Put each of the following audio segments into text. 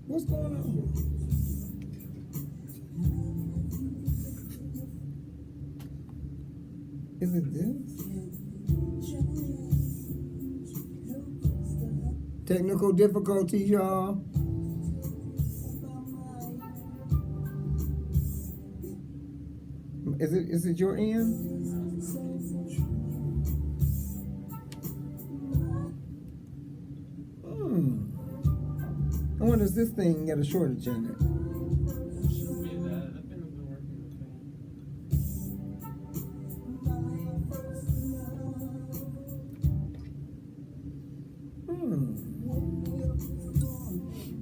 What's going on? Is it this? Technical difficulties, y'all. Is it your end? I wonder if this thing got a shortage in it.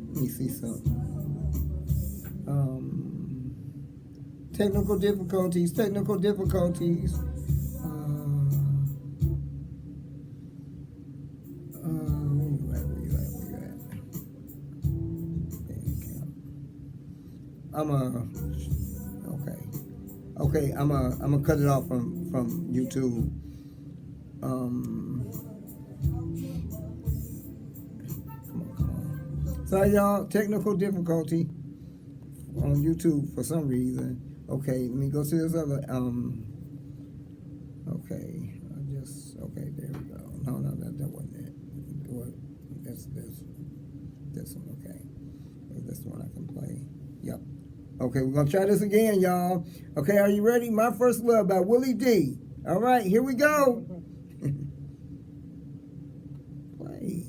Let me see something. Technical difficulties. Where you at? Okay. I'm gonna cut it off from YouTube. Come on. Sorry, y'all. Technical difficulty on YouTube for some reason. Okay, let me go to this other. Okay, there we go. No, that wasn't it. This one. Okay, this one I can play. Yep. Okay, we're gonna try this again, y'all. Okay, are you ready? My First Love by Willie D. All right, here we go. Play.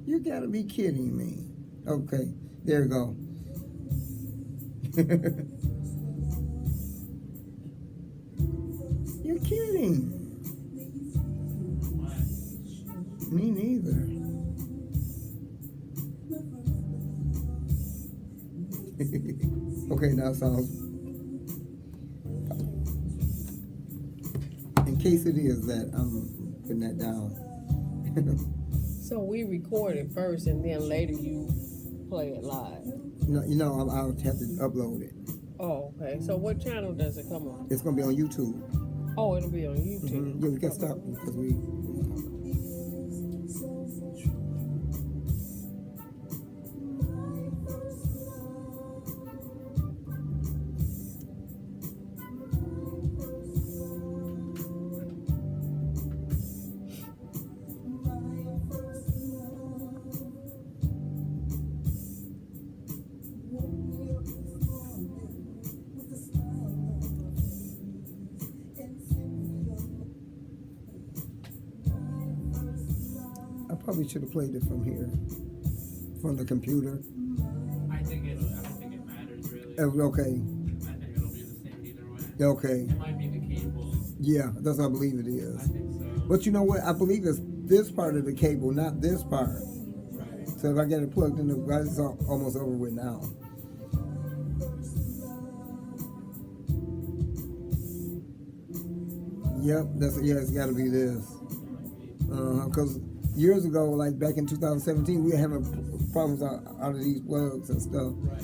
You gotta be kidding me. Okay, there we go. You're kidding. Me neither. Okay, now it sounds. In case it is that, I'm putting that down. So we record it first and then later you play it live? No, I'll have to upload it. Oh, okay. So what channel does it come on? It's going to be on YouTube. Oh, it'll be on YouTube. Mm-hmm. Yeah, we can stop because we. Probably should have played it from here, from the computer. I don't think it matters really. Okay. I think it'll be the same either way. Okay. It might be the cable. Yeah, that's what I believe it is. I think so. But you know what? I believe it's this part of the cable, not this part. Right. So if I get it plugged in, it's almost over with now. Yep, it's got to be this. Because years ago, like back in 2017, we were having problems out of these plugs and stuff. Right.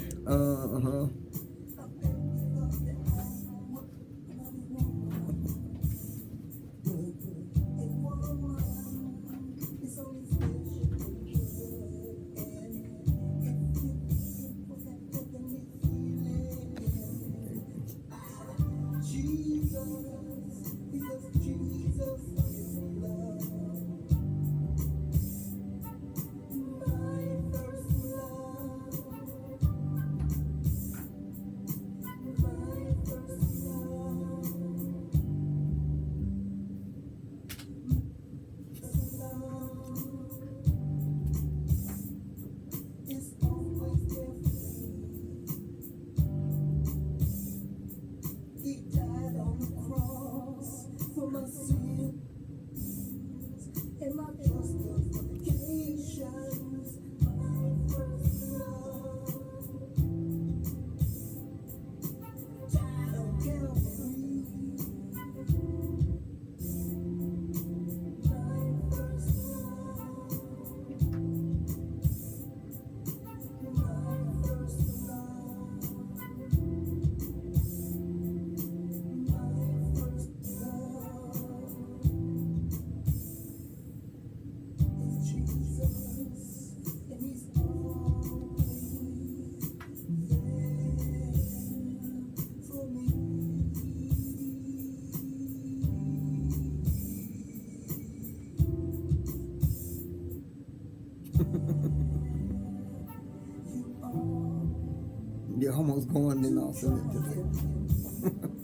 going and all send it to them.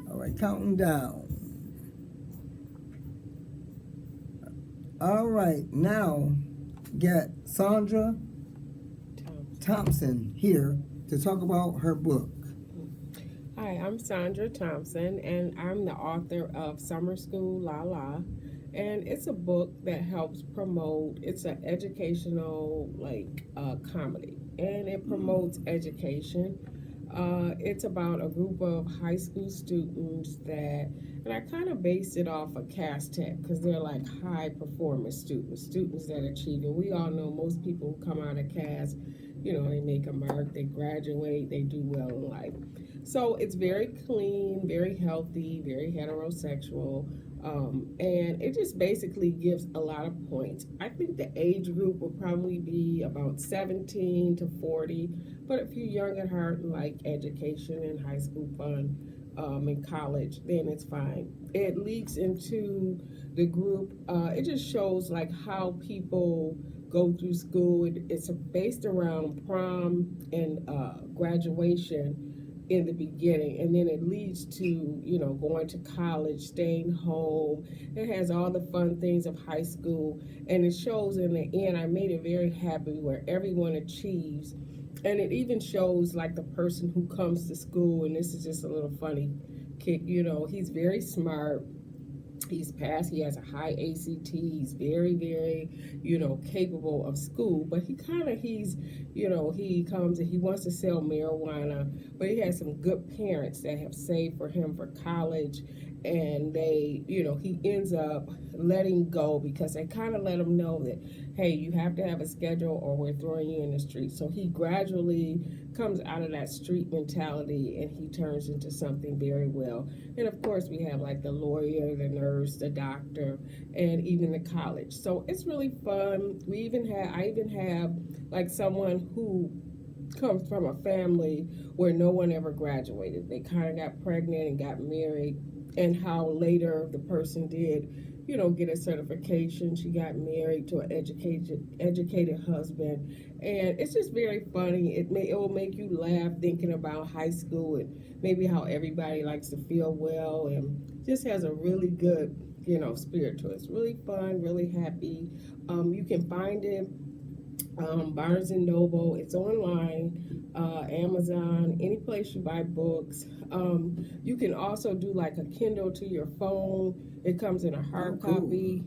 All right, counting down. All right, now got Sandra Thompson here to talk about her book. Hi, I'm Sandra Thompson, and I'm the author of Summer School La La. And it's a book that helps promote, it's an educational, comedy. And it promotes education. It's about a group of high school students and I kind of based it off of Cass Tech because they're like high performance students that achieve. And we all know most people who come out of Cass, they make a mark, they graduate, they do well in life. So it's very clean, very healthy, very heterosexual, and it just basically gives a lot of points. I think the age group will probably be about 17 to 40, but if you're young at heart and like education and high school fun, in college, then it's fine. It leaks into the group. It just shows like how people go through school. It's based around prom and graduation in the beginning, and then it leads to going to college, staying home. It has all the fun things of high school, and it shows in the end. I made it very happy where everyone achieves, and it even shows like the person who comes to school, and this is just a little funny kick. He's very smart. He's passed, he has a high ACT, he's very, very, capable of school, but he comes and he wants to sell marijuana, but he has some good parents that have saved for him for college, and he ends up letting go because they kind of let him know that, hey, you have to have a schedule or we're throwing you in the street. So he gradually comes out of that street mentality and he turns into something very well. And of course we have like the lawyer, the nurse, the doctor, and even the college. So it's really fun. I even have like someone who comes from a family where no one ever graduated. They kind of got pregnant and got married, and how later the person did get a certification. She got married to an educated husband, and it's just very funny. It will make you laugh thinking about high school and maybe how everybody likes to feel well, and just has a really good spirit to it. It's really fun, really happy. You can find it Barnes and Noble. It's online, Amazon, any place you buy books. You can also do like a Kindle to your phone. It comes in a hard copy,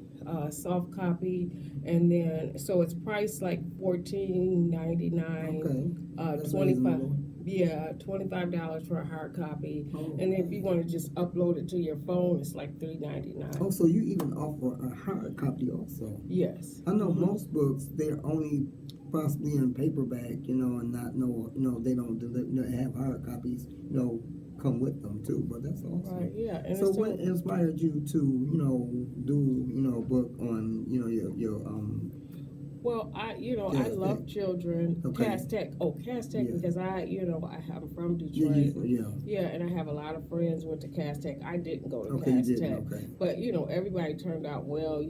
soft copy, and then so it's priced like $14.99. That's 25. reasonable. Yeah, $25 for a hard copy, Oh. and if you want to just upload it to your phone, it's like $3.99. Oh, so you even offer a hard copy also? Yes. I know most books they're only possibly in paperback, and not they don't have hard copies, come with them too. But that's awesome. Right. Yeah. And So it's what inspired you to do a book on your Well, I Cass love Tech. children. Okay. Cass Tech. Oh, Cass Tech, Yeah. because I'm from Detroit. yeah. Yeah, and I have a lot of friends who went to Cass Tech. I didn't go to Okay, you Cass didn't. Tech. Okay. But, everybody turned out well.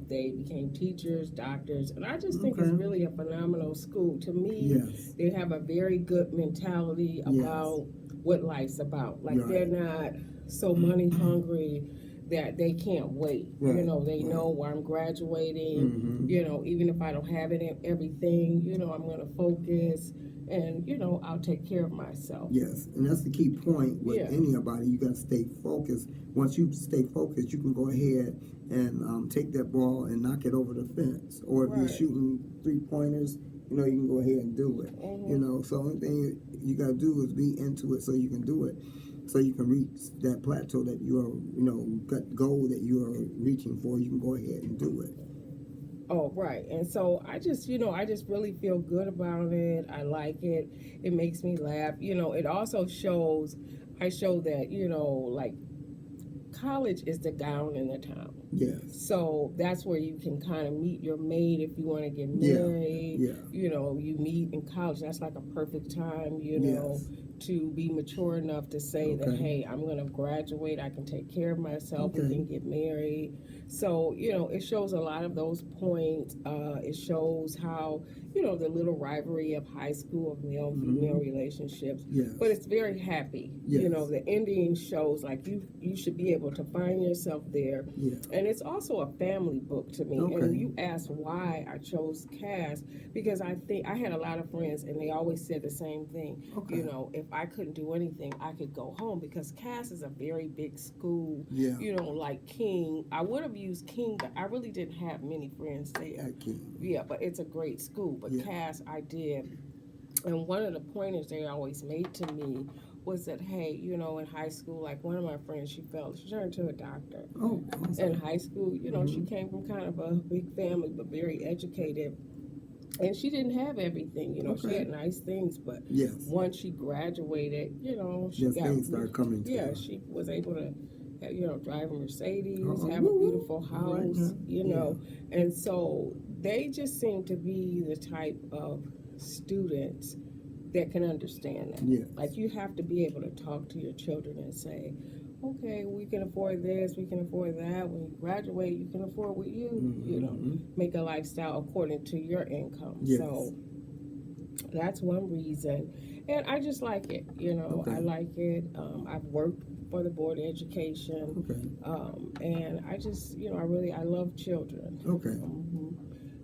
They became teachers, doctors. And I just think it's Okay. really a phenomenal school. To me, Yes. they have a very good mentality about what life's about. Like, Right. they're not so money hungry that they can't wait. Right, They right. know where I'm graduating. Mhm. Even if I don't have everything, I'm going to focus, and I'll take care of myself. Yes, and that's the key point with Yeah. anybody. You got to stay focused. Once you stay focused, you can go ahead and take that ball and knock it over the fence. Or if you're Right. shooting 3-pointers, you can go ahead and do it. Mhm. So only thing you got to do is be into it so you can do it. So you can reach that plateau that you're, that goal that you are reaching for. You can go ahead and do it. Oh, right. And so I just really feel good about it. I like it. It makes me laugh. It also shows, I show that, like college is the gown in the town. Yes. So that's where you can kind of meet your mate if you want to get Yeah, married. yeah. You know, you meet in college. That's like a perfect time, you know, Yes. to be mature enough to say that, Okay. hey, I'm going to graduate. I can take care of myself. We Okay. can get married. So, you know, it shows a lot of those points. It shows how, you know, the little rivalry of high school of male and female relationships. Yes. But it's very happy. You Yes. know, the ending shows like you should be able to find yourself there. Yeah. And it's also a family book to me. Okay. And you asked why I chose Cass, because I think I had a lot of friends and they always said the same thing. Okay. You know, if I couldn't do anything, I could go home, because Cass is a very big school. Yeah. You know, like King. I would have used King, but I really didn't have many friends there. At King. Yeah, but it's a great school. But Yeah. Cass, I did. And one of the pointers they always made to me was that, hey, you know, in high school, like one of my friends, she turned to a doctor. Oh, awesome. In high school, you know, she came from kind of a big family, but very educated. And she didn't have everything, you know, she Okay. had nice things, but Yes. once she graduated, you know, she Just got, things started coming to yeah, her. she was able to, you know, drive a Mercedes, Uh-oh. have a Woo-woo. beautiful All right house, now. you know, and so they just seem to be the type of students that can understand that. Yes. Like, you have to be able to talk to your children and say, okay, we can afford this, we can afford that. When you graduate, you can afford what you know, make a lifestyle according to your income. Yes. So that's one reason. And I just like it, you know, Okay. I like it. I've worked for the Board of Education. Okay. And I just, you know, I love children. Okay.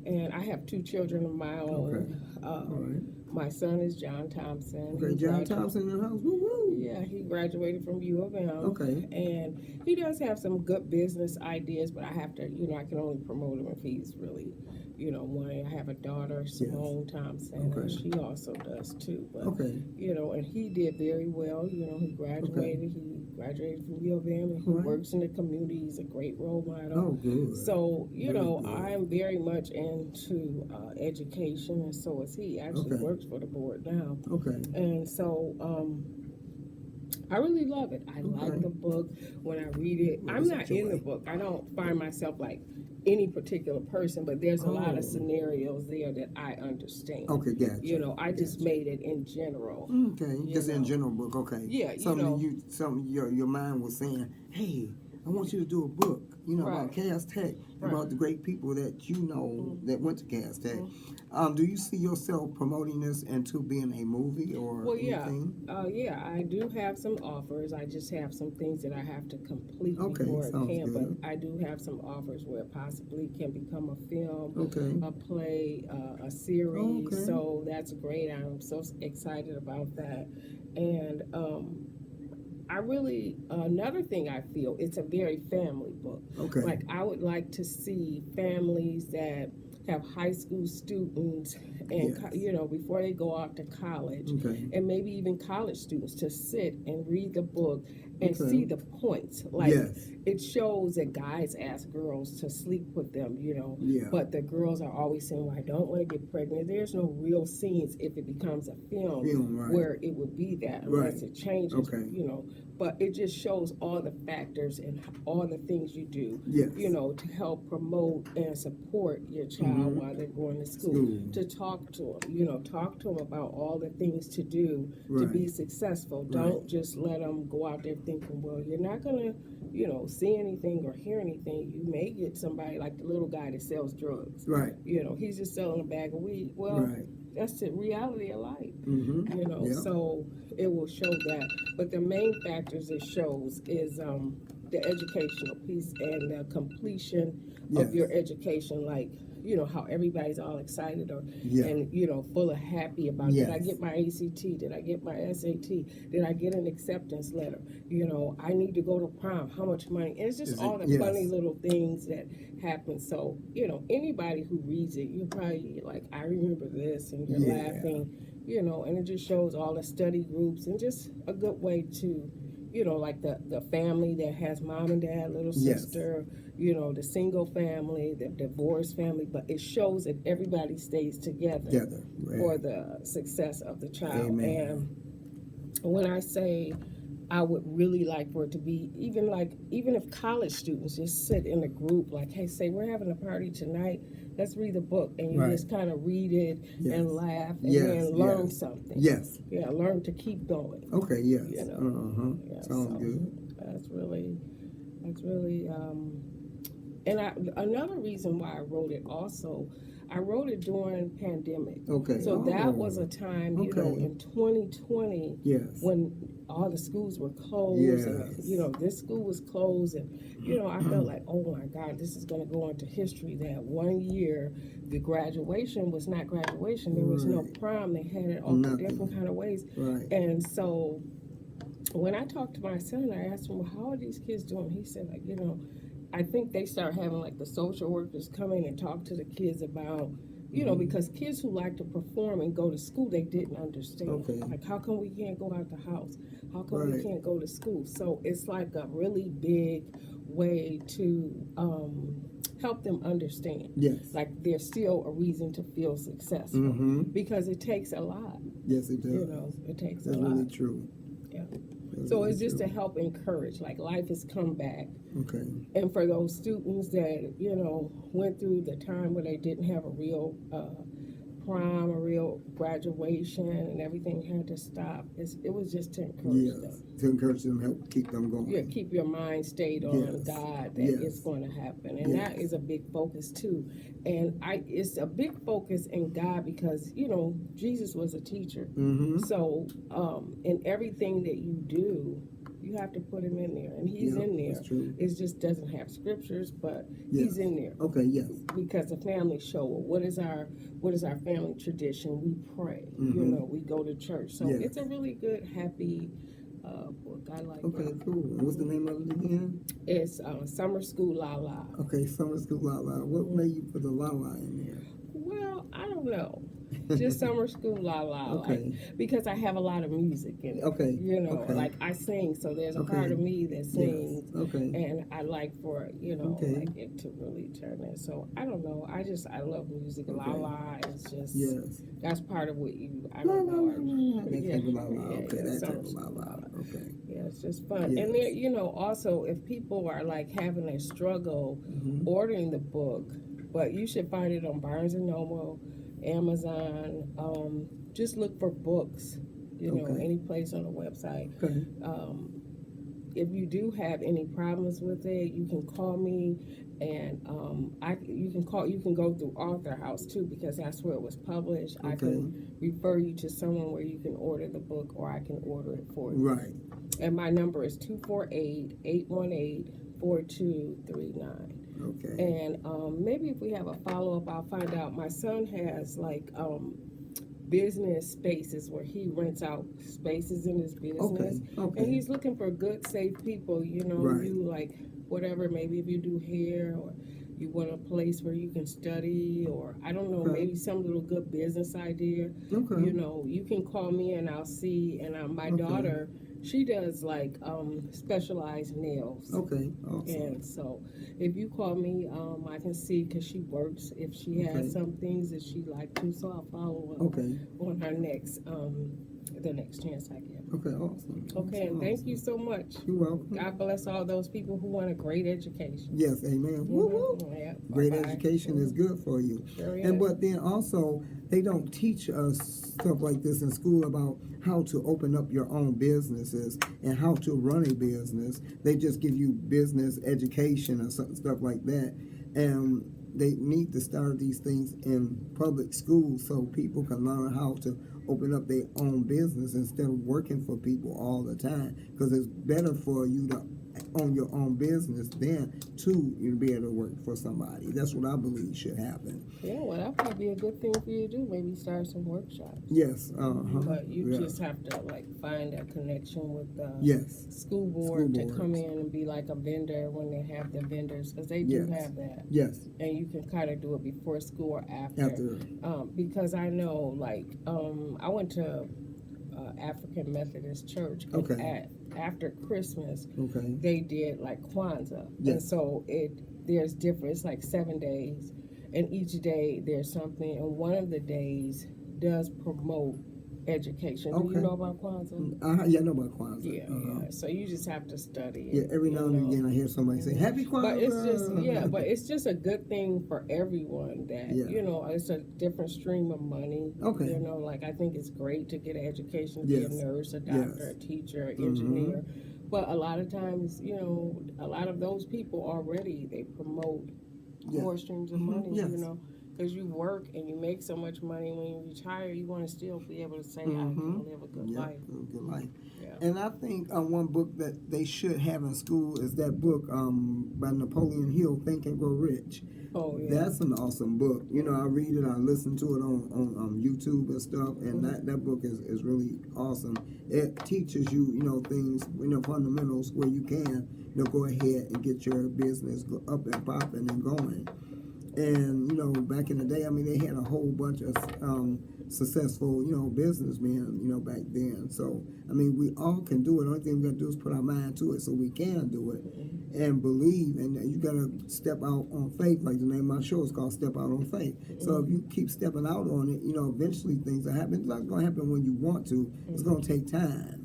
And I have 2 children of my own. All right. My son is John Thompson. Okay, He John gradu- Thompson in the house. Woo woo. Yeah, he graduated from U of M. Okay. And he does have some good business ideas, but I have to, you know, I can only promote him if he's really, you know, wanting. I have a daughter, Simone Thompson, Okay. and she also does too. But, Okay. you know, and he did very well. You know, he graduated. He graduated from U of M, and he Right. works in the community. He's a great role model. Oh, good. So, you Very know, good. I'm very much into education, and so is he. Actually Okay. works for the board now. Okay. And so, I really love it. I Okay. like the book. When I read it, Well, I'm it's a not in the joy. book. I don't find myself like any particular person, but there's a lot Oh. of scenarios there that I understand. Okay, gotcha. You know, I just Gotcha. made it in general. Okay, you just in know. general book. Okay. Yeah, you something know. something your mind was saying. Hey, I want you to do a book. You know, about Right. Cass Tech, Right. about the great people that you know that went to Cass Tech. Mm-hmm. Do you see yourself promoting this into being a movie or Well, yeah. anything? Yeah, I do have some offers. I just have some things that I have to complete Okay, before it sounds can. good. But I do have some offers where it possibly can become a film, Okay. a play, a series. Okay. So that's great. I'm so excited about that. And I really, another thing I feel, it's a very family book. Okay. Like, I would like to see families that have high school students and, Yes. you know, before they go off to college, Okay. and maybe even college students, to sit and read the book and Okay. see the points. Like, Yes. it shows that guys ask girls to sleep with them, you know, Yeah. but the girls are always saying, well, I don't want to get pregnant. There's no real scenes if it becomes a film Right. where it would be that, unless Right. it changes, Okay. you know. But it just shows all the factors and all the things you do, Yes. you know, to help promote and support your child while they're going to school. School. To talk to them, you know, talk to them about all the things to do to Right. be successful. Right. Don't just let them go out there thinking, well, you're not going to, you know, see anything or hear anything. You may get somebody like the little guy that sells drugs. Right. You know, he's just selling a bag of weed. Well, Right. that's the reality of life. Mm-hmm. You know, Yeah. so it will show that. But the main factors it shows is the educational piece and the completion Yes. of your education, like, you know, how everybody's all excited or Yeah. and, you know, full of happy about, Yes. did I get my ACT? Did I get my SAT? Did I get an acceptance letter? You know, I need to go to prom. How much money? And it's just Is it- all the yes. funny little things that happen. So, you know, anybody who reads it, you're probably like, I remember this, and you're Yeah. laughing, you know, and it just shows all the study groups and just a good way to, you know, like the family that has mom and dad, little Yes. sister, you know, the single family, the divorced family, but it shows that everybody stays together Together. Right. for the success of the child. Amen. And when I say I would really like for it to be even if college students just sit in a group like, hey, say we're having a party tonight, let's read the book, and you Right. just kind of read it Yes. and laugh and Yes, then learn yes. something. Yes. Yeah, learn to keep going. Okay, yes. You know. Yeah, Sounds so good. That's really, another reason why I wrote it also, I wrote it during pandemic. Okay. So that was a time, you know, Okay. in 2020 Yes. when all the schools were closed Yes. and, you know, this school was closed and, you know, I felt like, oh my God, this is going to go into history that one year the graduation was not graduation. There was no Right. prom. They had it all Nothing. different kind of ways. Right. And so when I talked to my son, I asked him, well, how are these kids doing? He said, like, you know, I think they start having like the social workers come in and talk to the kids about, you know, because kids who like to perform and go to school, they didn't understand. Okay. Like, how come we can't go out the house? How come we Right. can't go to school? So it's like a really big way to help them understand. Yes. Like, there's still a reason to feel successful Mm-hmm. because it takes a lot. Yes, it does. You know, it takes That's a lot. really true. Yeah. That's So really it's just true. to help encourage, like life has come back. Okay. And for those students that, you know, went through the time where they didn't have a real prom, a real graduation, and everything had to stop, it was just to encourage Yes. them. To encourage them, help keep them going. Yeah, keep your mind stayed on Yes. God, that Yes. it's going to happen. And Yes. that is a big focus too. And it's a big focus in God because, you know, Jesus was a teacher. Mm-hmm. So, in everything that you do, you have to put him in there, and he's in there. That's true. It just doesn't have scriptures, but Yes. he's in there Okay, yes. because the family show. What is our family tradition? We pray. You Mhm. know, we go to church. So Yes. it's a really good, happy book. I like Okay, it. cool. And what's the name of it again? It's Summer School La La. Okay, Summer School La La. What made you put the La La in there? Well, I don't know. Just Summer School La La. Okay. Like, because I have a lot of music in it. Okay. You know, Okay. like I sing, so there's a Okay. part of me that sings. Yes. Okay. And I like for, you know, Okay. like it to really turn in. So I don't know. I love music. La Okay. La is just, Yes. that's part of what you, I La don't La know. La La. That Yeah. type of La La. Yeah, Okay, yeah, that Summer type of La School La. Okay. Yeah, it's just fun. Yes. And there, you know, also if people are like having a struggle Mhm. ordering the book, but you should find it on Barnes and Noble, Amazon. Just look for books, you know, Okay. any place on the website. Okay. If you do have any problems with it, you can call me, and you can go through Author House too, because that's where it was published. I Okay. can refer you to someone where you can order the book, or I can order it for you. Right. And my number is 248-818-4239. Okay. And maybe if we have a follow-up, I'll find out. My son has like business spaces where he rents out spaces in his business. Okay. Okay. And he's looking for good, safe people, you know, Right. you like whatever, maybe if you do hair or you want a place where you can study, or I don't know, Okay. maybe some little good business idea. Okay. You know, you can call me and I'll see. And my Okay. daughter, she does like specialized nails. Okay. Awesome. And so if you call me, I can see, because she works, if she Okay. has some things that she'd like to, so I'll follow up Okay. on her next, the next chance I get. Okay. Awesome. Okay, and thank you so much. You're welcome. God bless all those people who want a great education. Yes. Amen. Woo woo. Yeah, Great bye-bye. education is good for you. Sure And is. but then also they don't teach us stuff like this in school about how to open up your own businesses and how to run a business. They just give you business education or stuff like that. And they need to start these things in public schools so people can learn how to open up their own business instead of working for people all the time. Because it's better for you to own your own business than to be able to work for somebody. That's what I believe should happen. Yeah, well, that would be a good thing for you to do. Maybe start some workshops. Yes. But you Yeah. just have to like find a connection with the Yes. school board to boards. come in and be like a vendor when they have the vendors, because they do Yes. have that. Yes. And you can kind of do it before school or after. After. Because I know, like, I went to African Methodist Church. And Okay. after Christmas, Okay. they did like Kwanzaa. And Yes. so there's different, it's like 7 days. And each day there's something. And one of the days does promote education. Do Okay. you know about Kwanzaa? Yeah, I know about Kwanzaa. Yeah. So you just have to study it. Yeah, every now and you know. again I hear somebody say, Happy Kwanzaa! But it's just a good thing for everyone that, Yeah. you know, it's a different stream of money. Okay. You know, like I think it's great to get an education, to be Yes. a nurse, a doctor, Yes. a teacher, Mhm. engineer. But a lot of times, you know, a lot of those people already, they promote Yeah. more streams of Mhm. money, Yes. you know. Because you work and you make so much money, when you retire, you want to still be able to say, I Mhm. can live a good Yeah, life. good life. Yeah. And I think one book that they should have in school is that book by Napoleon Hill, Think and Grow Rich. Oh, yeah. That's an awesome book. You know, I read it, I listen to it on YouTube and stuff, and that book is really awesome. It teaches you, you know, things, you know, fundamentals where you can, you know, go ahead and get your business up and popping and going. And, you know, back in the day, I mean, they had a whole bunch of successful, you know, businessmen, you know, back then. So, I mean, we all can do it. The only thing we got to do is put our mind to it so we can do it and believe. And you got to step out on faith, like the name of my show is called Step Out on Faith. So if you keep stepping out on it, you know, eventually things will happen. It's not going to happen when you want to. It's going to take time.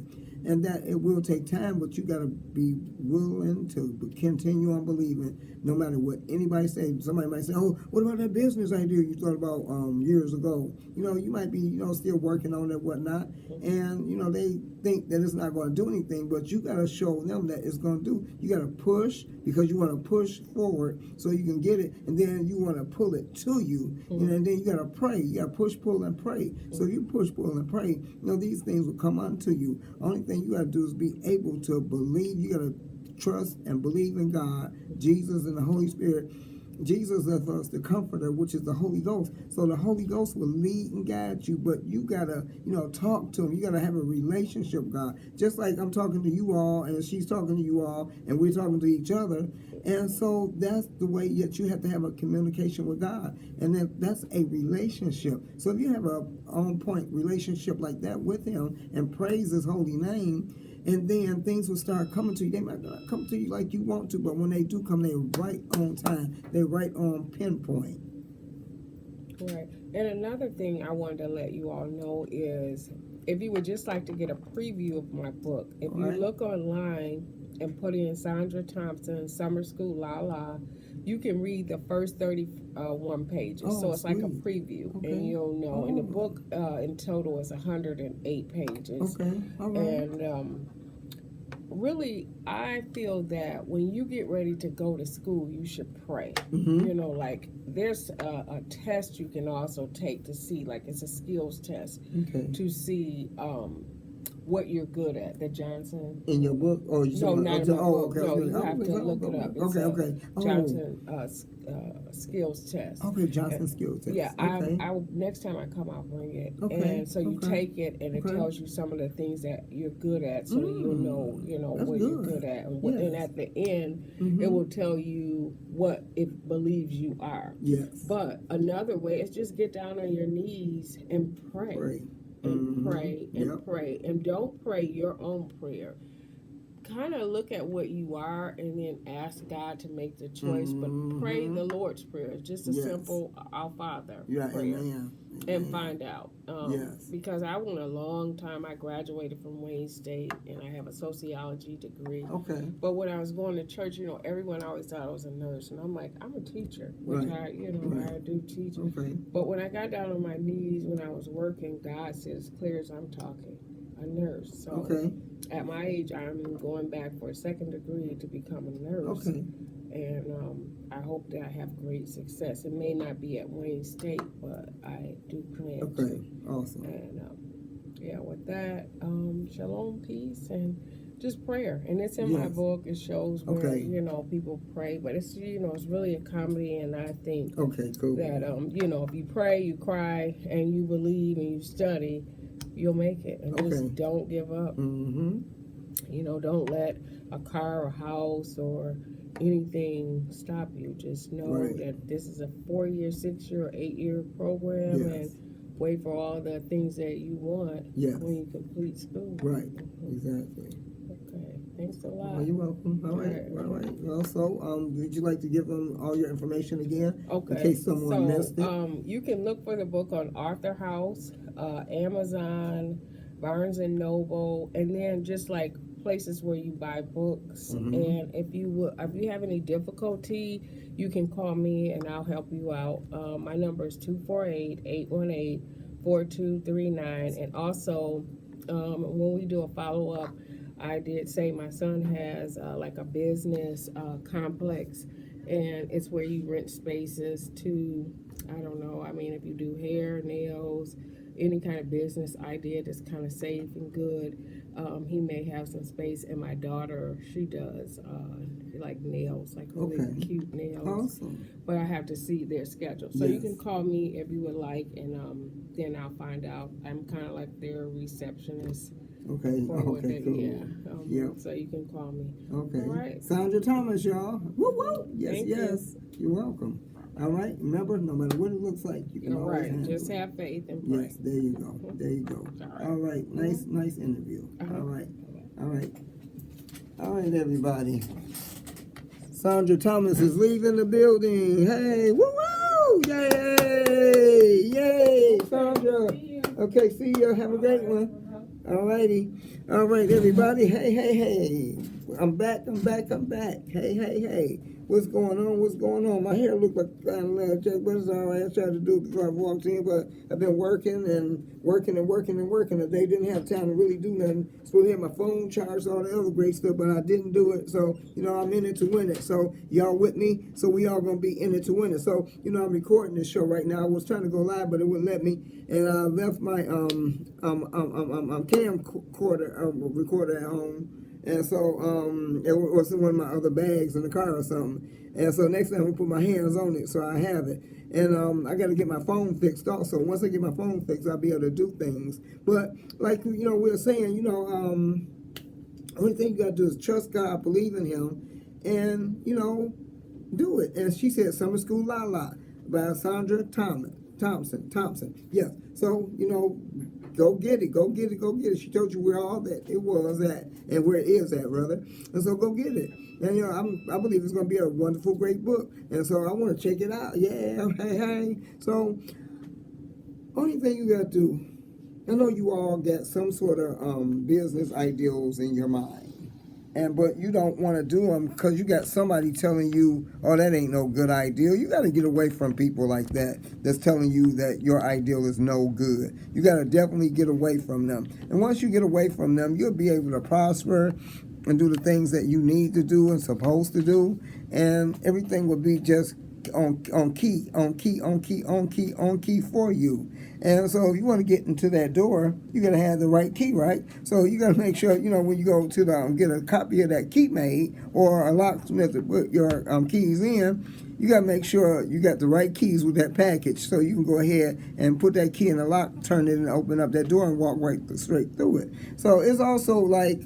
And that it will take time, but you got to be willing to continue on believing, no matter what anybody says. Somebody might say, "Oh, what about that business idea you thought about years ago?" You know, you might be, you know, still working on it, whatnot, and you know they think that it's not going to do anything, but you got to show them that it's going to do. You got to push because you want to push forward so you can get it, and then you want to pull it to you, you know, and then you got to pray. You got to push, pull, and pray. So if you push, pull, and pray, you know these things will come unto you. Only thing you got to do is be able to believe. You got to trust and believe in God, Jesus, and the Holy Spirit. Jesus left us the Comforter, which is the Holy Ghost. So the Holy Ghost will lead and guide you, but you gotta, you know, talk to Him. You gotta have a relationship with God. Just like I'm talking to you all, and she's talking to you all, and we're talking to each other. And so that's the way that you have to have a communication with God, and then that's a relationship. So if you have a on-point relationship like that with Him and praise His holy name, and then things will start coming to you. They might not come to you like you want to, but when they do come, they're right on time. They're right on pinpoint. Right. And another thing I wanted to let you all know is if you would just like to get a preview of my book, if you look online and put in Sandra Thompson, Summer School La La, you can read the first 31 pages. So it's like a preview, and you'll know. And the book in total is 108 pages. Okay, all right. And really, I feel that when you get ready to go to school, you should pray. Mhm. You know, like there's a test you can also take to see, like it's a skills test Okay. to see what you're good at. The Johnson. In your book, or you No, not in my book. okay. No, you Oh, have to look it up. It's Okay. Johnson skills test. Okay, Johnson skills test. Yeah, Okay. I next time I come, I'll bring it. Okay, And so you okay. take it, and it Okay. tells you some of the things that you're good at, so that you'll know, That's what you're good. good at, and, and Yes. at the end, Mhm. it will tell you what it believes you are. Yes. But another way is just get down on your knees and pray. Pray. And Mhm. pray and Yep. pray, and don't pray your own prayer. Kind of look at what you are and then ask God to make the choice, but pray the Lord's Prayer. It's just a Yes. simple Our Father Yeah, prayer, amen. and find out. Yes. Because I went a long time. I graduated from Wayne State, and I have a sociology degree. Okay. But when I was going to church, everyone always thought I was a nurse, and I'm like, I'm a teacher, which Right. I do teach. Okay. But when I got down on my knees when I was working, God said, as clear as I'm talking, a nurse. So Okay. at my age, I'm going back for a second degree to become a nurse. Okay. And I hope that I have great success. It may not be at Wayne State, but I do plan Okay. to. Awesome. And with that, shalom, peace, and just prayer. And it's in my Yes. book. It shows where, Okay. people pray. But it's, it's really a comedy. And I think Okay. Cool. that, if you pray, you cry, and you believe, and you study, you'll make it. And Okay. just don't give up. Mm-hmm. Don't let a car or house or anything stop you. Just know Right. that this is a 4-year, 6-year, or 8-year program, Yes. and wait for all the things that you want Yes. when you complete school. Right. Exactly. Okay. Thanks a Oh, lot. you're welcome. All right. Well, so, would you like to give them all your information again? Okay. In case someone missed it. You can look for the book on Arthur House, Amazon, Barnes and Noble, and then just like places where you buy books. Mhm. And if you have any difficulty, you can call me and I'll help you out. My number is 248-818-4239. And also, when we do a follow up, I did say my son has like a business complex, and it's where you rent spaces to, I don't know, I mean, if you do hair, nails, any kind of business idea that's kind of safe and good, he may have some space. And my daughter, she does like nails, like really Okay. cute nails. Awesome. But I have to see their schedule. So you Yes. can call me if you would like, and then I'll find out. I'm kind of like their receptionist. Okay. For what Okay. they- Cool. Yeah. Yep. So you can call me. Okay. All right. Sandra Thomas, y'all. Woo woo. Yes, Thank you. yes. You're welcome. All right. Remember, no matter what it looks like, you can All always right. handle Just it. have faith and pray. Yes, there you go. There you go. All right. Nice interview. Uh-huh. All right. All right, everybody. Sandra Thomas is leaving the building. Hey, woo woo! Yay! Yay, Sandra. Okay, see you. Have a great one. All righty. All right, everybody. Hey. I'm back. Hey. What's going on? My hair looked like but it's all right. I tried to do it before I walked in, but I've been working. Today didn't have time to really do nothing. Supposed to have my phone charged, all the other great stuff, but I didn't do it. So, I'm in it to win it. So, y'all with me? So, we all gonna be in it to win it. So, I'm recording this show right now. I was trying to go live, but it wouldn't let me. And I left my recorder at home. And so it was in one of my other bags in the car or something. And so next time I put my hands on it, so I have it. And I got to get my phone fixed also. Once I get my phone fixed, I'll be able to do things. But like we were saying, only thing you got to do is trust God, believe in Him, and do it. And she said, "Summer School La La" by Sandra Thompson. Yeah. So go get it. She told you where all that it was at and where it is at, rather. And so go get it. And I believe it's going to be a wonderful, great book. And so I want to check it out. Yeah, hey. So only thing you got to do, I know you all got some sort of business ideals in your mind. But you don't want to do them because you got somebody telling you, oh, that ain't no good ideal. You got to get away from people like that that's telling you that your ideal is no good. You got to definitely get away from them. And once you get away from them, you'll be able to prosper and do the things that you need to do and supposed to do. And everything will be just on key for you. And so if you want to get into that door, you got to have the right key, right? So you got to make sure, when you go to get a copy of that key made or a locksmith to put your keys in, you got to make sure you got the right keys with that package so you can go ahead and put that key in the lock, turn it and open up that door and walk straight through it. So it's also like,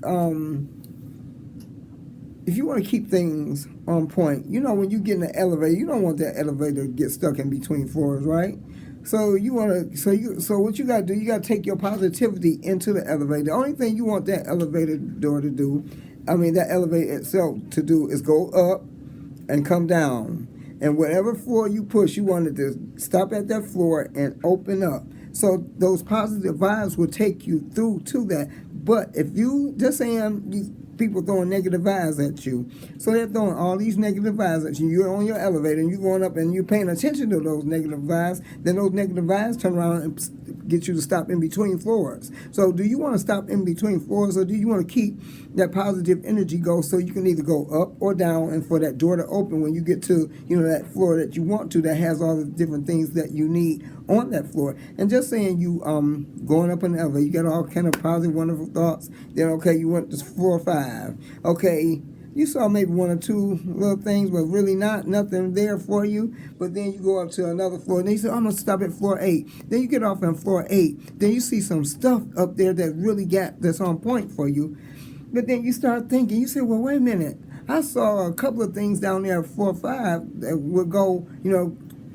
if you want to keep things on point, when you get in the elevator, you don't want that elevator to get stuck in between floors, right? So what you got to do, you got to take your positivity into the elevator. The only thing you want that elevator door to do, that elevator itself to do is go up and come down. And whatever floor you push, you want it to stop at that floor and open up. So those positive vibes will take you through to that. But if you just saying people throwing negative vibes at you, so they're throwing all these negative vibes at you. You're on your elevator and you're going up and you're paying attention to those negative vibes. Then those negative vibes turn around and get you to stop in between floors. So do you want to stop in between floors, or do you want to keep that positive energy go so you can either go up or down, and for that door to open when you get to that floor that you want to, that has all the different things that you need on that floor. And just saying you going up an elevator, you got all kind of positive, wonderful thoughts. Then okay, you went to floor 5. Okay, you saw maybe one or two little things, but really nothing there for you. But then you go up to another floor, and then you say, I'm going to stop at floor 8. Then you get off on floor 8. Then you see some stuff up there that really that's on point for you. But then you start thinking, you say, well, wait a minute. I saw a couple of things down there at floor 5 that would go,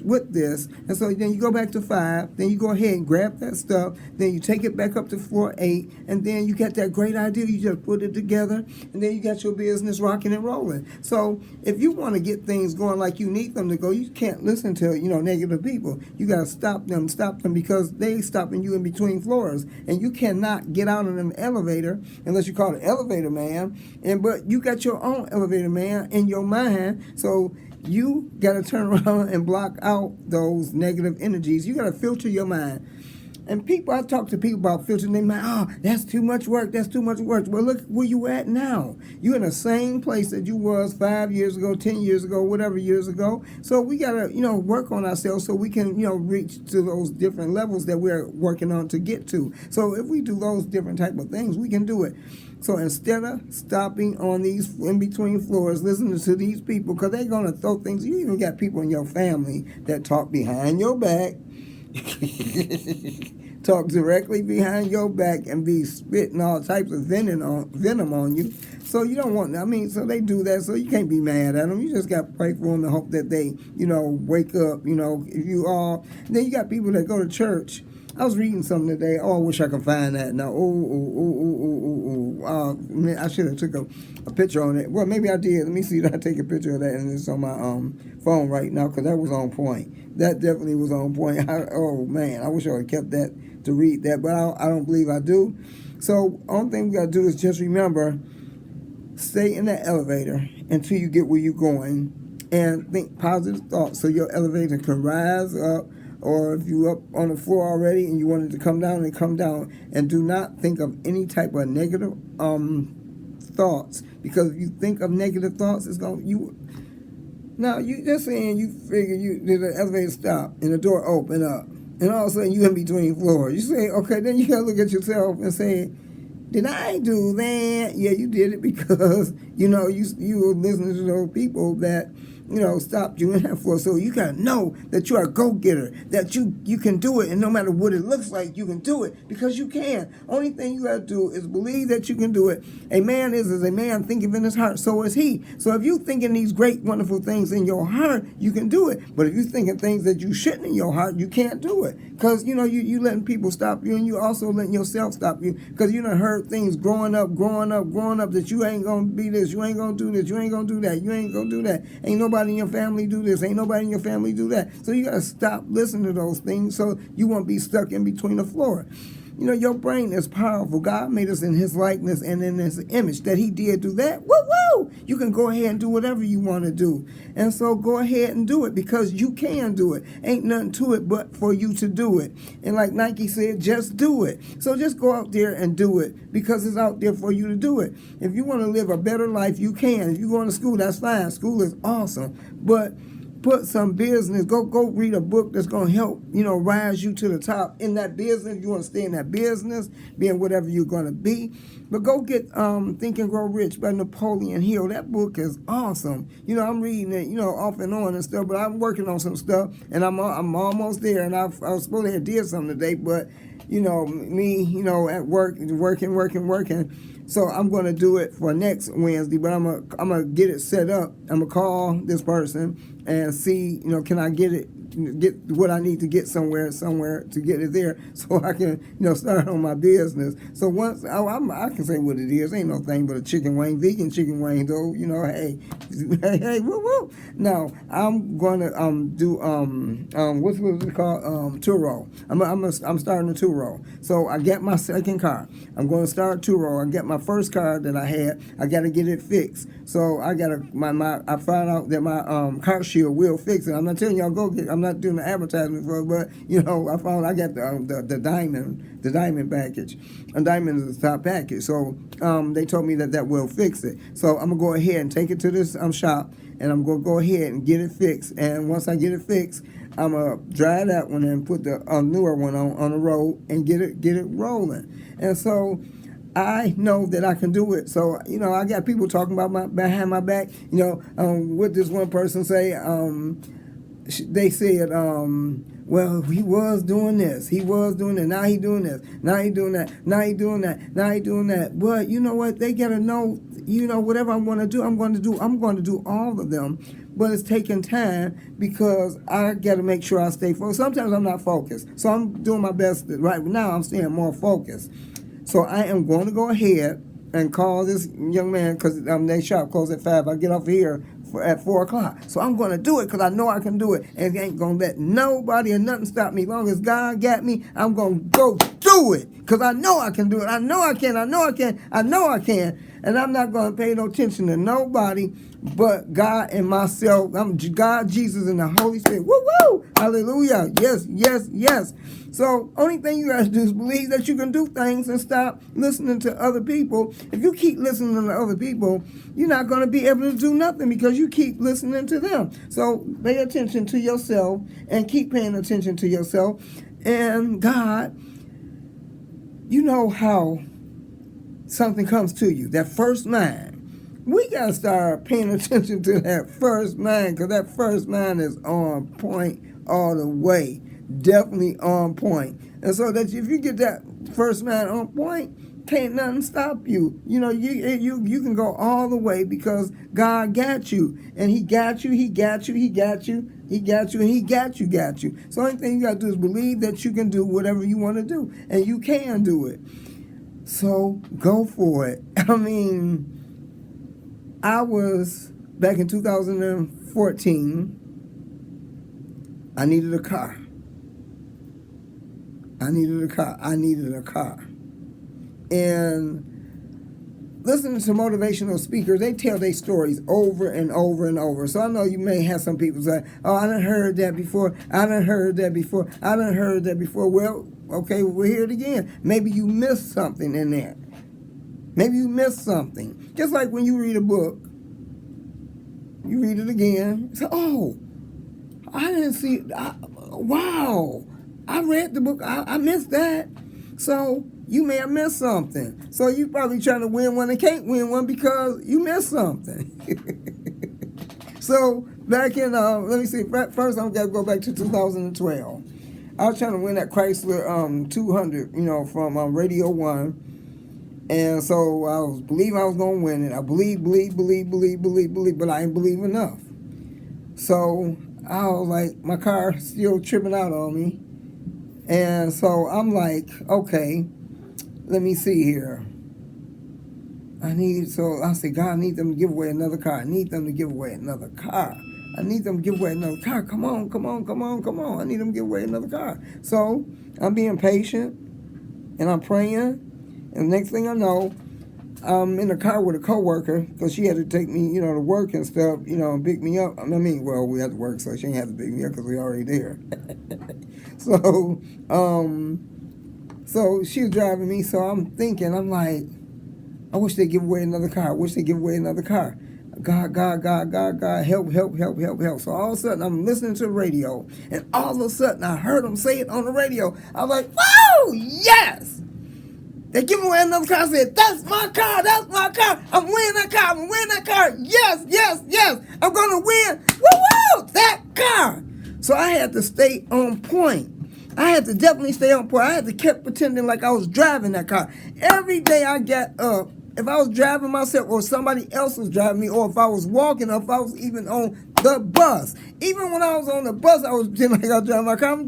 with this. And so then you go back to 5, then you go ahead and grab that stuff, then you take it back up to floor 8, and then you got that great idea, you just put it together, and then you got your business rocking and rolling. So if you want to get things going like you need them to go, you can't listen to, negative people. You got to stop them because they stopping you in between floors, and you cannot get out of an elevator unless you call it elevator man, but you got your own elevator man in your mind, so you got to turn around and block out those negative energies. You got to filter your mind. And I talk to people about filtering their mind. Oh, that's too much work. That's too much work. Well, look where you at now. You're in the same place that you was 5 years ago, 10 years ago, whatever years ago. So we got to, work on ourselves so we can, reach to those different levels that we're working on to get to. So if we do those different type of things, we can do it. So instead of stopping on these in-between floors, listening to these people, because they're going to throw things. You even got people in your family that talk behind your back, talk directly behind your back, and be spitting all types of venom on you. So you don't want, so they do that, so you can't be mad at them. You just got to pray for them and hope that they, wake up, if you are. Then you got people that go to church. I was reading something today. Oh, I wish I could find that. Now, I should have took a picture on it. Well, maybe I did. Let me see if I take a picture of that, and it's on my phone right now, because that was on point. That definitely was on point. Oh, man, I wish I would have kept that to read that, but I don't believe I do. So, only thing we got to do is just remember, stay in that elevator until you get where you're going, and think positive thoughts so your elevator can rise up. Or if you're up on the floor already and you wanted to come down, then come down. And do not think of any type of negative thoughts. Because if you think of negative thoughts, it's going to... Now, you just saying you figure did the elevator stop and the door open up. And all of a sudden, you're in between floors. You say, okay, then you got to look at yourself and say, did I do that? Yeah, you did it because, you were listening to those people that... stopped you in that floor. So you got to know that you're a go-getter, that you can do it, and no matter what it looks like, you can do it, because you can. Only thing you got to do is believe that you can do it. A man is as a man thinketh in his heart, so is he. So if you thinking these great, wonderful things in your heart, you can do it. But if you thinking things that you shouldn't in your heart, you can't do it. Because, you letting people stop you, and you also letting yourself stop you, because you done heard things growing up, that you ain't going to be this, you ain't going to do this, you ain't going to do that, you ain't going to do that. Ain't nobody in your family do this, ain't nobody in your family do that. So you got to stop listening to those things so you won't be stuck in between the floor. Your brain is powerful. God made us in his likeness and in his image. That he did do that. Woo! You can go ahead and do whatever you want to do. And so go ahead and do it, because you can do it. Ain't nothing to it but for you to do it. And like Nike said, just do it. So just go out there and do it, because it's out there for you to do it. If you want to live a better life, you can. If you're going to school, that's fine. School is awesome. But put some business, go read a book that's going to help, rise you to the top in that business. You want to stay in that business, being whatever you're going to be. But go get Think and Grow Rich by Napoleon Hill. That book is awesome. I'm reading it, off and on and stuff, but I'm working on some stuff, and I'm almost there, and I was supposed to have did something today, but, me, at work, working. So I'm going to do it for next Wednesday, but I'm gonna get it set up. I'm going to call this person and see, can I get what I need to get somewhere to get it there, so I can, start on my business. So once I can say what it is, ain't no thing but a chicken wing, vegan chicken wing, though. Hey, woo. Now I'm going to do what's it called, Turo. I'm starting a Turo. So I get my second car. I'm going to start Turo. I get my first car that I had. I got to get it fixed. So I got I found out that my car shield will fix it. I'm not telling y'all go get. I'm not doing the advertisement for it, but I got the diamond package. A diamond is the top package. So they told me that will fix it. So I'm gonna go ahead and take it to this shop, and I'm gonna go ahead and get it fixed. And once I get it fixed, I'm gonna dry that one and put the newer one on the road and get it rolling. And so I know that I can do it. So, I got people talking about behind my back. What this one person say? They said, well, he was doing this. He was doing it. Now he doing this. Now he doing that. Now he doing that. Now he doing that. But you know what? They got to know, whatever I'm going to do, I'm going to do all of them. but it's taking time because I got to make sure I stay focused. Sometimes I'm not focused, so I'm doing my best. Right now, I'm staying more focused. So I am going to go ahead and call this young man because they shop close at 5. I get off here at 4 o'clock. So I'm going to do it because I know I can do it. And it ain't going to let nobody or nothing stop me. As long as God got me, I'm going to go do it because I know I can do it. I know I can. I know I can. I know I can. And I'm not going to pay no attention to nobody but God and myself. I'm God, Jesus, and the Holy Spirit. Woo, woo! Hallelujah. Yes, yes, yes. So only thing you got to do is believe that you can do things and stop listening to other people. If you keep listening to other people, you're not going to be able to do nothing because you keep listening to them. So pay attention to yourself and keep paying attention to yourself. And God, you know how something comes to you, that first mind. We got to start paying attention to that first mind because that first mind is on point all the way. Definitely on point. And so that if you get that first mind on point, can't nothing stop you. You know, you can go all the way because God got you. And he got you, he got you, he got you, he got you, and he got you. So the only thing you got to do is believe that you can do whatever you want to do. And you can do it. So go for it. I mean, I was, back in 2014, I needed a car. And listening to motivational speakers, they tell their stories over and over and over. So I know you may have some people say, oh, I done heard that before. Well, okay, we'll hear it again. Maybe you missed something in there. Just like when you read a book, you read it again. So, oh, I didn't see, wow, I read the book, I missed that. So you may have missed something. So you probably trying to win one and can't win one because you missed something. So back in, let me see, first I'm going to go back to 2012. I was trying to win that Chrysler 200, from Radio 1. And so I was believing I was going to win it. I believe, but I ain't believe enough. So I was like, my car still tripping out on me. And so I'm like, okay, let me see here. I said, God, I need them to give away another car. I need them to give away another car. Come on. I need them to give away another car. So I'm being patient and I'm praying. And the next thing I know, I'm in the car with a coworker because she had to take me, to work and stuff, and pick me up. We had to work, so she didn't have to pick me up because we already there. So she was driving me. So I'm thinking, I'm like, I wish they'd give away another car. God, help. So all of a sudden, I'm listening to the radio, and all of a sudden, I heard them say it on the radio. I was like, whoa, yes! They give away another car. I said, that's my car. I'm winning that car. Yes. I'm going to win. Woo, that car. So I had to stay on point. I had to definitely stay on point. I had to keep pretending like I was driving that car. Every day I got up, if I was driving myself or somebody else was driving me, or if I was walking, or if I was even on the bus. Even when I was on the bus, I was pretending like I was driving my car. I'm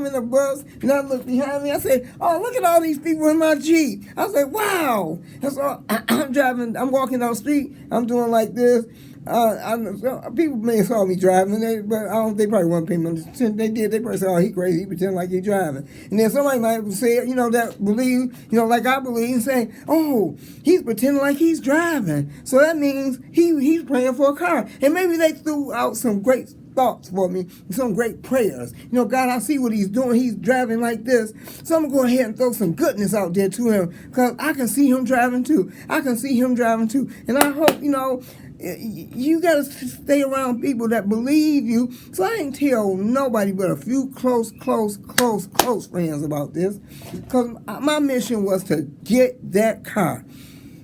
in the bus, and I look behind me. I say, oh, look at all these people in my Jeep. I say, wow. And so I'm walking down the street. I'm doing like this. People may have saw me driving, but they probably weren't paying me attention. They did. They probably said, oh, he crazy. He pretend like he driving. And then somebody might say, that believe, like I believe, and say, oh, he's pretending like he's driving. So that means he's praying for a car. And maybe they threw out some great thoughts for me, some great prayers. God, I see what he's doing. He's driving like this. So I'm going to go ahead and throw some goodness out there to him because I can see him driving too. And I hope, you got to stay around people that believe you. So I ain't tell nobody but a few close friends about this because my mission was to get that car.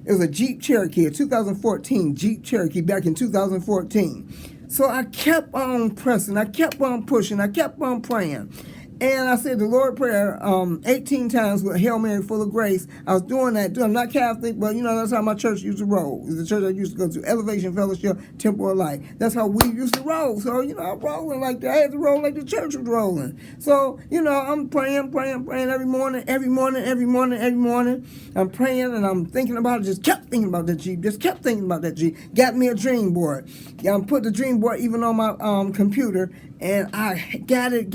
It was a Jeep Cherokee, a 2014 Jeep Cherokee back in 2014. So I kept on pressing, I kept on pushing, I kept on praying. And I said the Lord Prayer 18 times with Hail Mary full of grace. I was doing that. I'm not Catholic, but that's how my church used to roll. It's the church I used to go to, Elevation Fellowship, Temple of Light. That's how we used to roll. So, I'm rolling like that. I had to roll like the church was rolling. So, I'm praying every morning. I'm praying and I'm thinking about it. Just kept thinking about that Jeep. Got me a dream board. I put the dream board even on my computer, and I got it.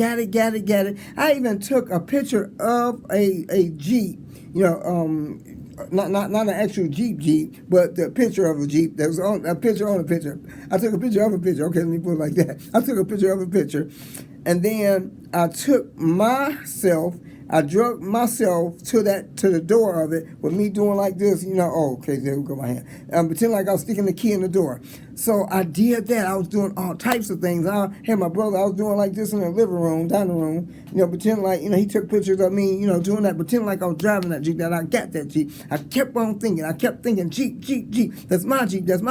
I even took a picture of a Jeep, not an actual Jeep, but the picture of a Jeep. There was a picture on a picture. I took a picture of a picture. Okay, let me put it like that. I took a picture of a picture, and then I drug myself to the door of it with me doing like this, okay, there we go, my hand. Pretend like I was sticking the key in the door. So I did that. I was doing all types of things. I had my brother, I was doing like this in the living room, dining room, pretend like, he took pictures of me, doing that, pretend like I was driving that Jeep, that I got that Jeep. I kept on thinking. Jeep. That's my Jeep. Because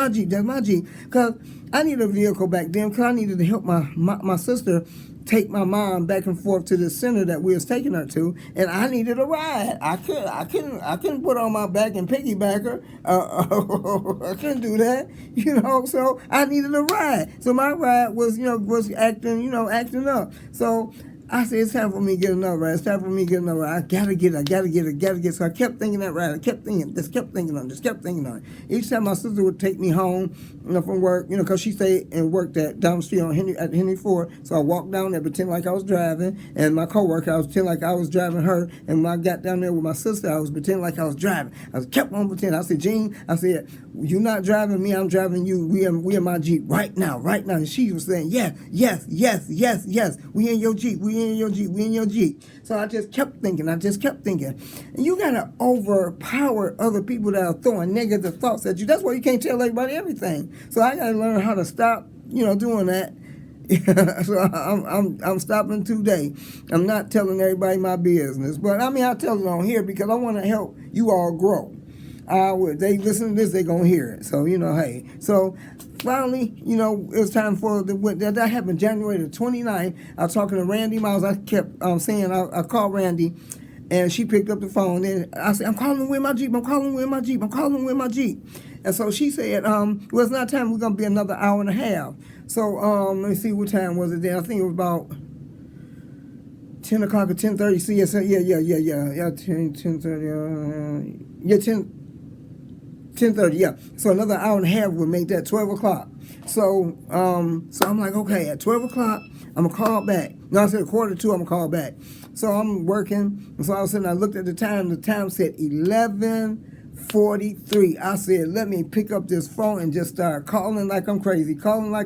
I needed a vehicle back then, because I needed to help my sister take my mom back and forth to the center that we was taking her to, and I needed a ride. I couldn't put on my back and piggyback her. I couldn't do that, so I needed a ride. So my ride was acting up. So I said, it's time for me to get another ride. I gotta get it. So I kept thinking that ride. I kept thinking on it. Each time my sister would take me home, from work, because she stayed and worked down the street at Henry Ford. So I walked down there, pretend like I was driving, and my coworker, I was pretend like I was driving her. And when I got down there with my sister, I was pretending like I was driving. I kept on pretending. I said, Jean, you're not driving me, I'm driving you. We in my Jeep right now. And she was saying, yes. We in your Jeep. So I just kept thinking. And you gotta overpower other people that are throwing negative thoughts at you. That's why you can't tell everybody everything. So I gotta learn how to stop, doing that. So I'm stopping today. I'm not telling everybody my business, but I tell it on here because I want to help you all grow. They listen to this, they gonna hear it. So hey. So finally, it was time for that happened January the 29th. I was talking to Randy Miles. I kept saying I called Randy, and she picked up the phone. And I said, I'm calling with my Jeep. And so she said, well, it's not time. We're gonna be another hour and a half. So let me see, what time was it then? I think it was about 10 o'clock or 10:30. See, yes, yeah, 10:30, yeah. So another hour and a half would make that 12 o'clock. So I'm like, okay, at 12 o'clock, I'm going to call back. No, I said 1:45, I'm going to call back. So I'm working, and so all of a sudden I looked at the time said 11:43. I said, let me pick up this phone and just start calling like I'm crazy. So I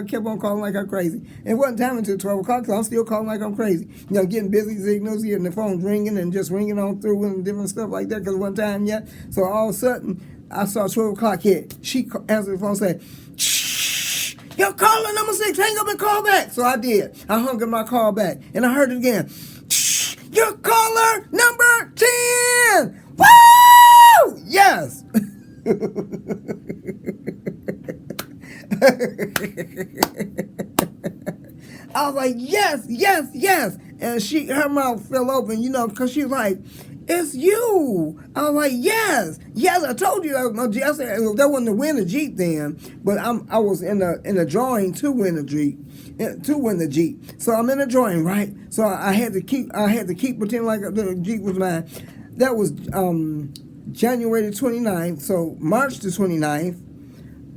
kept on calling like I'm crazy. It wasn't time until 12 o'clock, so I'm still calling like I'm crazy. Getting busy signals, getting the phone ringing and just ringing on through and different stuff like that, because it wasn't time yet. So all of a sudden, I saw 12 o'clock hit. She answered the phone and said, shh, you're calling number 6, hang up and call back. So I did. I hung up my call back, and I heard it again. Shh, you're caller number 10. Woo! Yes. I was like, yes. And her mouth fell open, because she was like, it's you. I was like, yes, I told you that was my Jeep. I said, that wasn't to win a Jeep then, but I was in a drawing to win a Jeep. So I'm in a drawing, right? So I had to keep pretending like the Jeep was mine. That was January the 29th. So March the 29th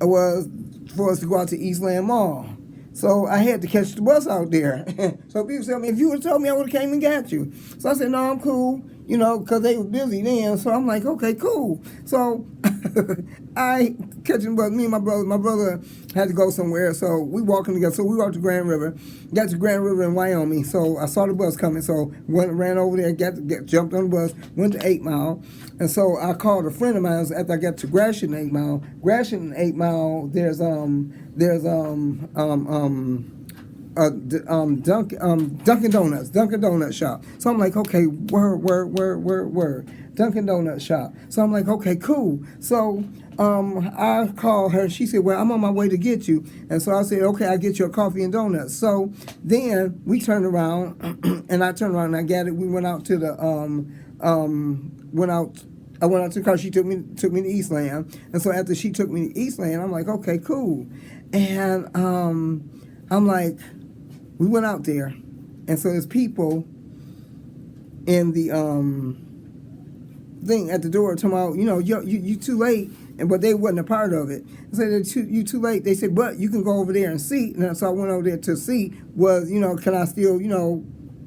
was for us to go out to Eastland Mall. So I had to catch the bus out there. So people tell me, if you would have told me, I would have came and got you. So I said, no, I'm cool, because they were busy then. So I'm like, okay, cool. So I catching the bus. Me and my brother had to go somewhere. So we walking together. So we walked to Grand River, got to Grand River in Wyoming. So I saw the bus coming. So ran over there, jumped on the bus, went to 8 Mile. And so I called a friend of mine after I got to Gratiot 8 Mile. Gratiot 8 Mile, there's Dunkin' Donut shop. So I'm like, okay, word, Dunkin' Donut shop. So I'm like, okay, cool. So I called her. She said, well, I'm on my way to get you. And so I said, okay, I'll get you a coffee and donuts. So then we turned around, and I turned around and I got it. We went out to the I went out to the car. She took me to Eastland, and so after she took me to Eastland, I'm like, okay, cool. And I'm like, we went out there, and so there's people in the thing at the door talking about, you too late, but they wasn't a part of it. I said, you too late. They said, but you can go over there and see. And so I went over there to see can I still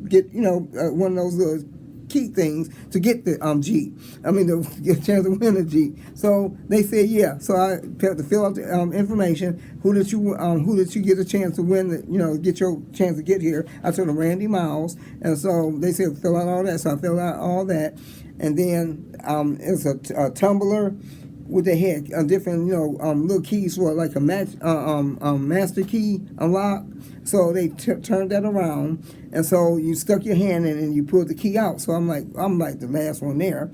get one of those little key things to get the Jeep. I mean, to get a chance to win a Jeep. So they said, yeah. So I had to fill out the information. Who did you get a chance to win? Get your chance to get here. I told them Randy Miles, and so they said fill out all that. So I filled out all that, and then it's a tumbler with the head different little keys for like a master key unlock. So they turned that around, and so you stuck your hand in and you pulled the key out. So I'm like the last one there.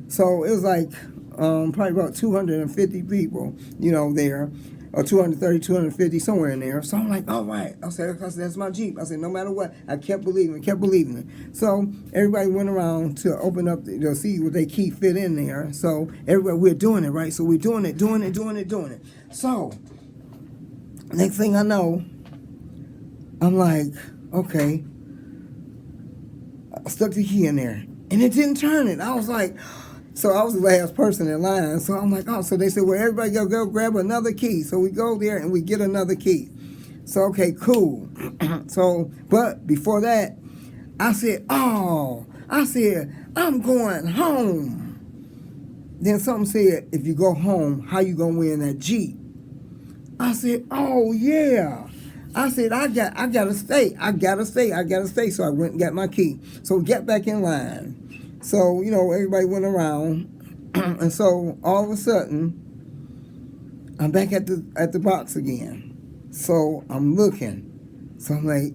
So it was like probably about 250 people, there, or 230, 250, somewhere in there. So I'm like, all right. I said, that's my Jeep. I said, no matter what, I kept believing it. So everybody went around to open up, to see what they key fit in there. So everybody, we're doing it, right? So we're doing it. So next thing I know, I'm like, okay, I stuck the key in there, and it didn't turn it. I was like, so I was the last person in line. So I'm like, oh, so they said, well, everybody go grab another key. So we go there and we get another key. So, okay, cool. So, but before that, I said, I'm going home. Then something said, if you go home, how you gonna win that Jeep? I said, oh yeah. I said, I gotta stay. So I went and got my key. So we got back in line. So, everybody went around. And so all of a sudden, I'm back at the box again. So I'm looking. So I'm like,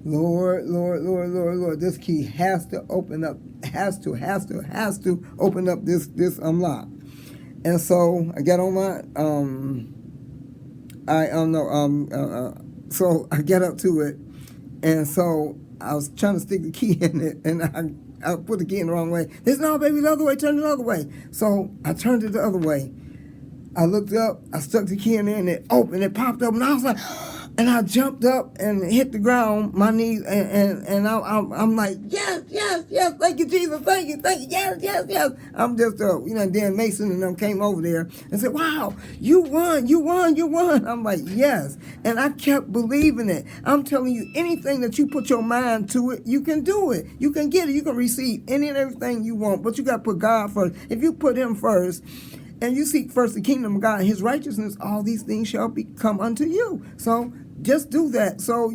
Lord, this key has to open up, has to open up this unlock. And so I got on my so I got up to it, and so I was trying to stick the key in it, and I put the key in the wrong way. They said, no, baby, the other way, turn it the other way. So I turned it the other way. I looked up, I stuck the key in there, and it opened, it popped up, and I was like, and I jumped up and hit the ground, my knees, and I'm like, yes, thank you, Jesus, thank you, yes. I'm just, Dan Mason and them came over there and said, wow, you won. I'm like, yes. And I kept believing it. I'm telling you, anything that you put your mind to it, you can do it. You can get it. You can receive any and everything you want, but you got to put God first. If you put him first, and you seek first the kingdom of God and his righteousness, all these things shall become unto you. So just do that. So,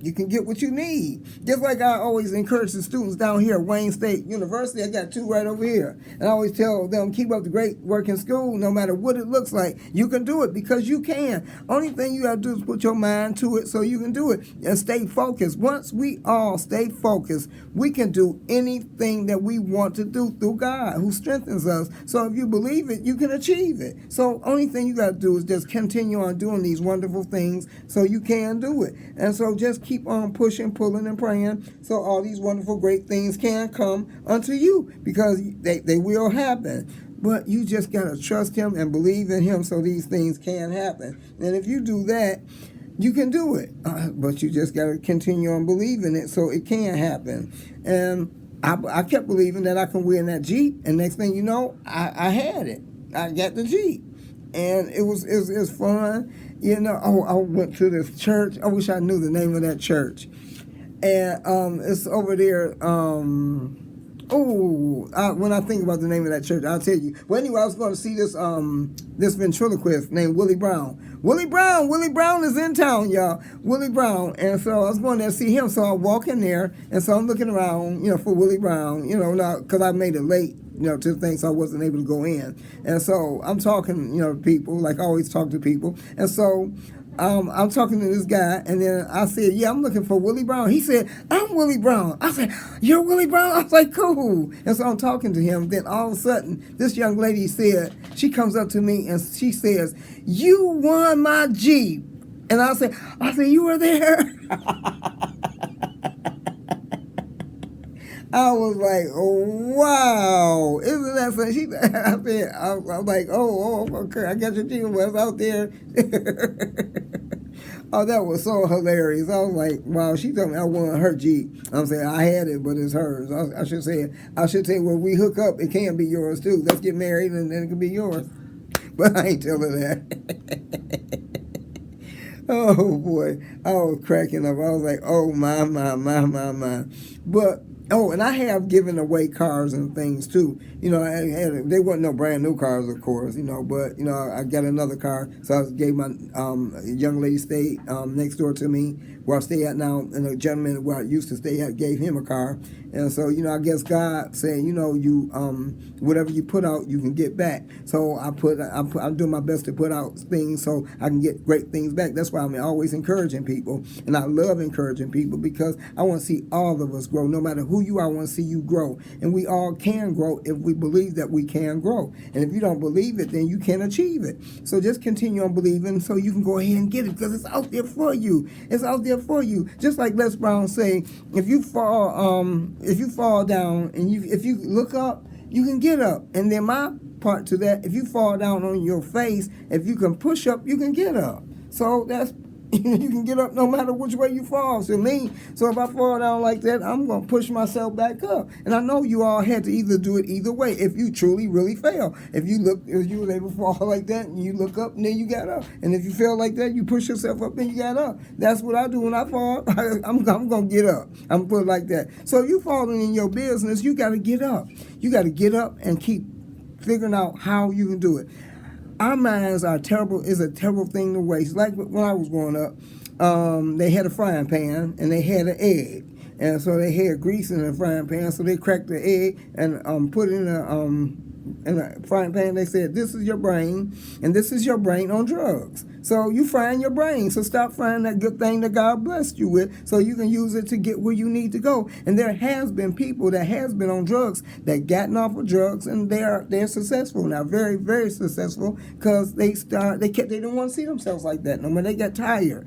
you can get what you need. Just like I always encourage the students down here at Wayne State University. I got two right over here. And I always tell them, keep up the great work in school, no matter what it looks like. You can do it because you can. Only thing you got to do is put your mind to it so you can do it. And stay focused. Once we all stay focused, we can do anything that we want to do through God, who strengthens us. So if you believe it, you can achieve it. So only thing you got to do is just continue on doing these wonderful things so you can do it. And so just keep on pushing, pulling, and praying so all these wonderful, great things can come unto you, because they will happen. But you just got to trust him and believe in him so these things can happen. And if you do that, you can do it. But you just got to continue on believing it so it can happen. And I kept believing that I can win that Jeep. And next thing you know, I had it. I got the Jeep. And it was fun. I went to this church. I wish I knew the name of that church. And it's over there. When I think about the name of that church, I'll tell you. Well, anyway, I was going to see this ventriloquist named Willie Brown. Willie Brown is in town, y'all. Willie Brown. And so I was going there to see him. So I walk in there, and so I'm looking around, for Willie Brown, now because I made it late, to the thing, so I wasn't able to go in. And so I'm talking, to people, like I always talk to people. And so I'm talking to this guy, and then I said, yeah, I'm looking for Willie Brown. He said, I'm Willie Brown. I said, you're Willie Brown? I was like, cool. And so I'm talking to him. Then all of a sudden, this young lady said, she comes up to me and she says, you won my Jeep. And I said, you were there? I was like, oh, wow. Isn't that something? I was like, okay, I got your Jeep. I was out there. Oh, that was so hilarious. I was like, wow, she told me I won her Jeep. I'm saying, I had it, but it's hers. I should say, when we hook up, it can be yours too. Let's get married and then it can be yours. But I ain't tell her that. Oh, boy. I was cracking up. I was like, oh, my. But, and I have given away cars and things, too. You know, they weren't no brand new cars, of course, you know, but, you know, I got another car. So I gave my young lady stayed next door to me where I stay at now, and a gentleman where I used to stay at gave him a car. And so, you know, I guess God saying, you know, you whatever you put out, you can get back. So I'm doing my best to put out things so I can get great things back. That's why I'm always encouraging people, and I love encouraging people because I want to see all of us grow. No matter who you are, I want to see you grow, and we all can grow if we believe that we can grow. And if you don't believe it, then you can't achieve it. So just continue on believing so you can go ahead and get it because it's out there for you. It's out there for you. Just like Les Brown say, if you fall down and if you look up, you can get up. And then my part to that, if you fall down on your face, if you can push up, you can get up. So that's you can get up no matter which way you fall. So if I fall down like that, I'm going to push myself back up. And I know you all had to either do it either way if you truly, really fail. If you was able to fall like that and you look up and then you got up. And if you fell like that, you push yourself up and you got up. That's what I do when I fall. I'm going to get up. I'm going to put it like that. So if you falling in your business, you got to get up. You got to get up and keep figuring out how you can do it. Our minds are terrible, is a terrible thing to waste. Like when I was growing up, they had a frying pan and they had an egg. And so they had grease in the frying pan, so they cracked the egg and put it in a frying pan. They said, this is your brain, and this is your brain on drugs. So you frying your brain. So stop frying that good thing that God blessed you with so you can use it to get where you need to go. And there has been people that has been on drugs that gotten off of drugs and they're successful now, very, very successful because they didn't want to see themselves like that no more. They got tired.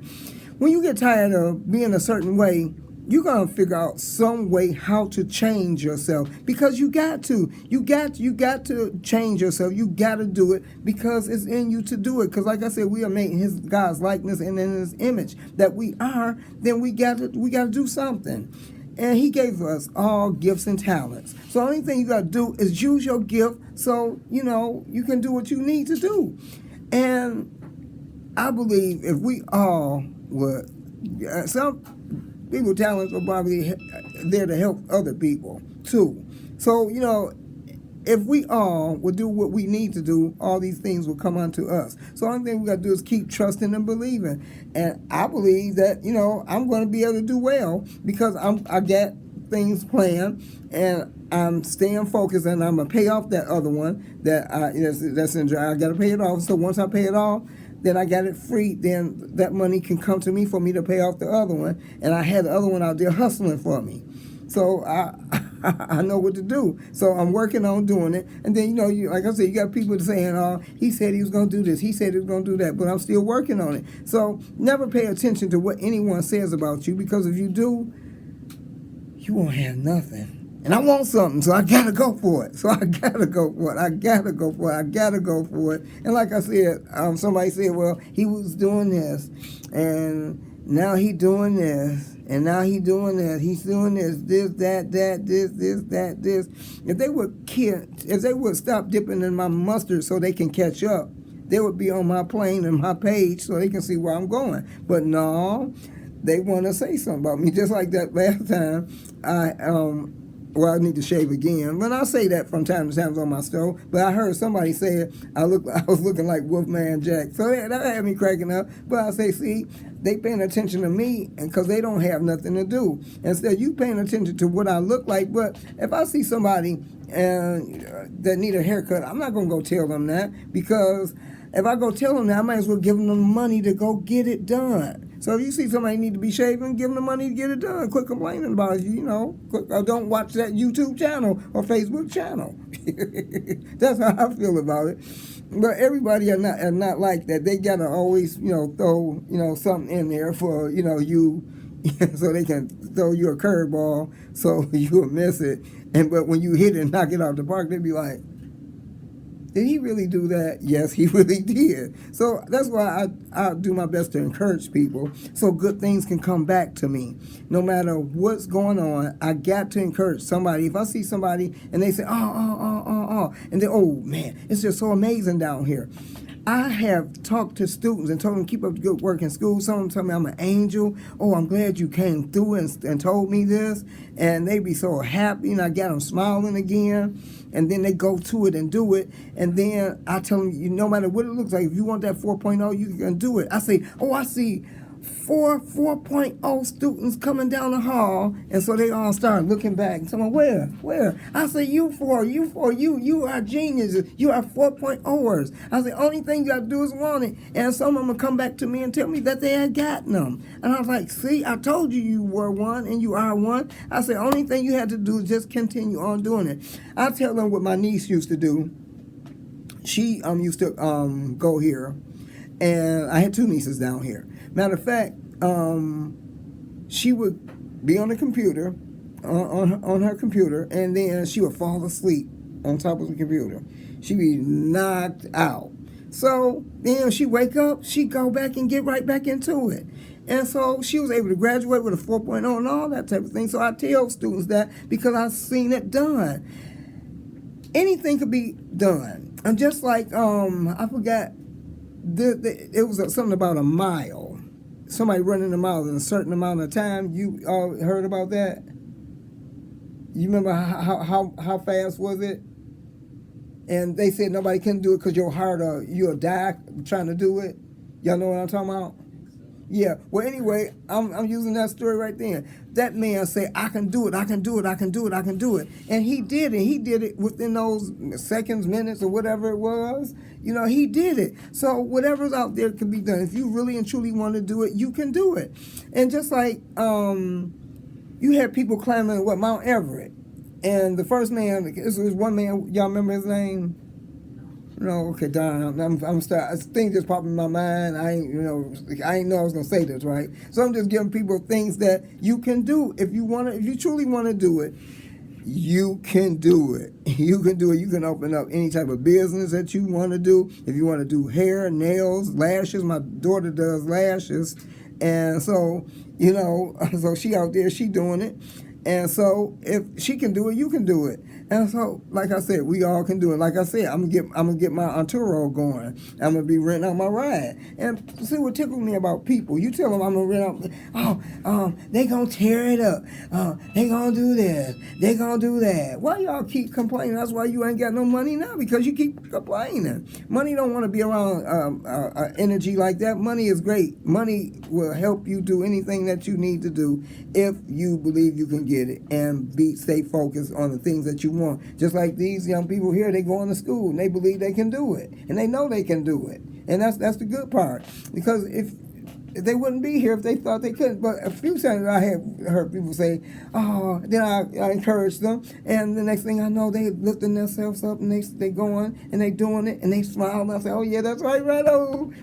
When you get tired of being a certain way, you're going to figure out some way how to change yourself because you got to. You got to change yourself. You got to do it because it's in you to do it. Because like I said, we are made in God's likeness and in His image that we are. Then we got to do something. And He gave us all gifts and talents. So the only thing you got to do is use your gift so, you know, you can do what you need to do. And I believe if we all would, some people talents are probably there to help other people too. So, you know, if we all would do what we need to do, all these things will come unto us. So the only thing we got to do is keep trusting and believing. And I believe that, you know, I'm going to be able to do well because I got things planned and I'm staying focused and I'm going to pay off that other one that's in I got to pay it off. So once I pay it off, then I got it free, then that money can come to me for me to pay off the other one. And I had the other one out there hustling for me. So I know what to do. So I'm working on doing it. And then, you know, like I said, you got people saying, he said he was going to do this. He said he was going to do that. But I'm still working on it. So never pay attention to what anyone says about you because if you do, you won't have nothing. And I want something, so I got to go for it. And like I said, somebody said, well, he was doing this, and now he doing this, and now he doing that. He's doing this, that, this. If they would stop dipping in my mustard so they can catch up, they would be on my plane and my page so they can see where I'm going. But no, they want to say something about me, just like that last time. I need to shave again. But I say that from time to time on my stove. But I heard somebody say it. I was looking like Wolfman Jack. So that had me cracking up. But I say, see, they paying attention to me because they don't have nothing to do. Instead, you paying attention to what I look like. But if I see somebody that need a haircut, I'm not going to go tell them that because if I go tell them that, I might as well give them the money to go get it done. So if you see somebody need to be shaving, give them the money to get it done. Quit complaining about it, you know. Don't watch that YouTube channel or Facebook channel. That's how I feel about it. But everybody are not like that. They gotta always, you know, throw, you know, something in there for, you know, you, so they can throw you a curveball so you'll miss it. But when you hit it and knock it out the park, they be like, did he really do that? Yes, he really did. So that's why I do my best to encourage people so good things can come back to me. No matter what's going on, I got to encourage somebody. If I see somebody and they say, and then, oh man, it's just so amazing down here. I have talked to students and told them keep up the good work in school. Some of them tell me I'm an angel. Oh, I'm glad you came through and told me this. And they be so happy, and I got them smiling again. And then they go to it and do it. And then I tell them, no matter what it looks like, if you want that 4.0, you can do it. I say, oh, I see 4.0 students coming down the hall. And so they all start looking back and saying, where? I say, you are geniuses. You are 4.0ers. I say, only thing you got to do is want it. And some of them will come back to me and tell me that they had gotten them. And I was like, see, I told you were one and you are one. I say, only thing you had to do is just continue on doing it. I tell them what my niece used to do. She used to go here. And I had two nieces down here. Matter of fact, she would be on the computer, on her computer, and then she would fall asleep on top of the computer. She'd be knocked out. So then she'd wake up, she'd go back and get right back into it. And so she was able to graduate with a 4.0 and all that type of thing. So I tell students that because I've seen it done. Anything could be done. And just like, I forgot, it was something about a mile. Somebody running a mile in a certain amount of time. You all heard about that? You remember how fast was it? And they said nobody can do it because your heart or you'll die trying to do it. Y'all know what I'm talking about? Yeah. Well, anyway, I'm using that story right there. That man said, I can do it. And he did it. He did it within those seconds, minutes, or whatever it was. You know, he did it. So whatever's out there can be done. If you really and truly want to do it, you can do it. And just like you had people climbing, Mount Everett. And the first man, this was one man, y'all remember his name? No, okay, darn. I'm things just popping in my mind. I ain't know I was gonna say this, right? So I'm just giving people things that you can do if you truly want to do it. You can do it. You can do it. You can open up any type of business that you want to do. If you want to do hair, nails, lashes, my daughter does lashes, and so so she out there, she doing it. And so if she can do it, you can do it. And so, like I said, we all can do it. Like I said, I'm gonna get my entourage going. I'm gonna be renting out my ride. And see what tickles me about people. You tell them I'm gonna rent out. They gonna tear it up. They gonna do this. They gonna do that. Why y'all keep complaining? That's why you ain't got no money now, because you keep complaining. Money don't want to be around energy like that. Money is great. Money will help you do anything that you need to do if you believe you can get it and stay focused on the things that you want. Just like these young people here, they go into school and they believe they can do it, and they know they can do it, and that's the good part. Because if they wouldn't be here if they thought they couldn't. But a few times I have heard people say, "Oh," then I encourage them, and the next thing I know, they lifting themselves up and they going and they doing it and they smile and I say, "Oh yeah, that's right, right on,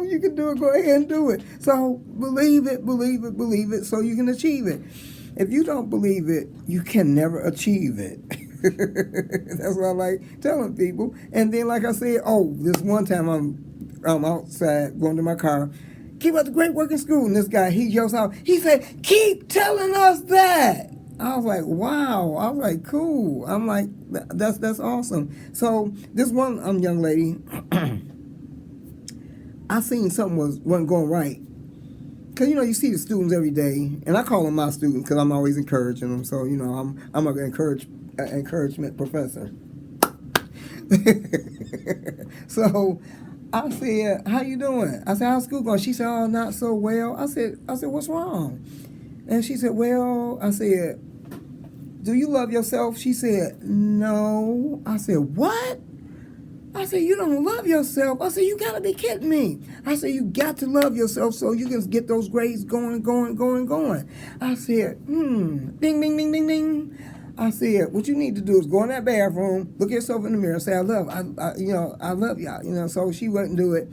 you can do it. Go ahead and do it." So believe it, so you can achieve it. If you don't believe it, you can never achieve it. That's what I like telling people. And then, like I said, this one time I'm outside going to my car, keep up the great work in school. And this guy, he yells out, he said, "Keep telling us that." I was like, wow. I was like, cool. I'm like, that's awesome. So this one young lady, I seen something wasn't going right. Because, you see the students every day, and I call them my students because I'm always encouraging them. So, I'm an encouragement professor. So I said, "How you doing?" I said, "How's school going?" She said, "Oh, not so well." I said, "What's wrong?" And she said, "Well," I said, "Do you love yourself?" She said, "No." I said, "What?" I I said, you don't love yourself. I said, you gotta be kidding me. I said, you got to love yourself so you can get those grades going. I said, ding, ding, ding, ding, ding. I said, what you need to do is go in that bathroom, look yourself in the mirror, and say, I love y'all. So she wouldn't do it.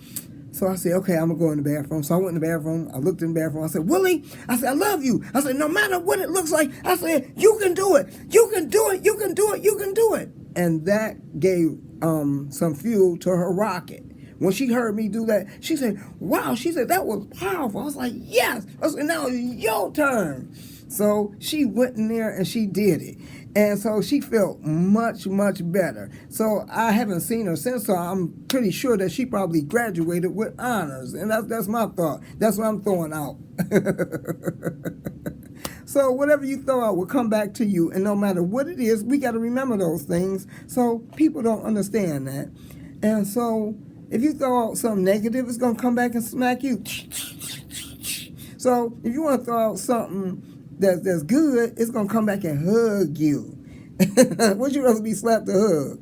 So I said, okay, I'm gonna go in the bathroom. So I went in the bathroom. I looked in the bathroom. I said, Willie, I said, I love you. I said, no matter what it looks like, I said, you can do it. You can do it. You can do it. You can do it. And that gave some fuel to her rocket. When she heard me do that, she said, wow, she said, that was powerful. I was like, yes. I said, now it's your turn. So she went in there and she did it. And so she felt much, much better. So I haven't seen her since, so I'm pretty sure that she probably graduated with honors. And that's my thought. That's what I'm throwing out. So whatever you throw out will come back to you. And no matter what it is, we got to remember those things. So people don't understand that. And so if you throw out something negative, it's going to come back and smack you. So if you want to throw out something that's good, it's going to come back and hug you. Would you rather be slapped or hug?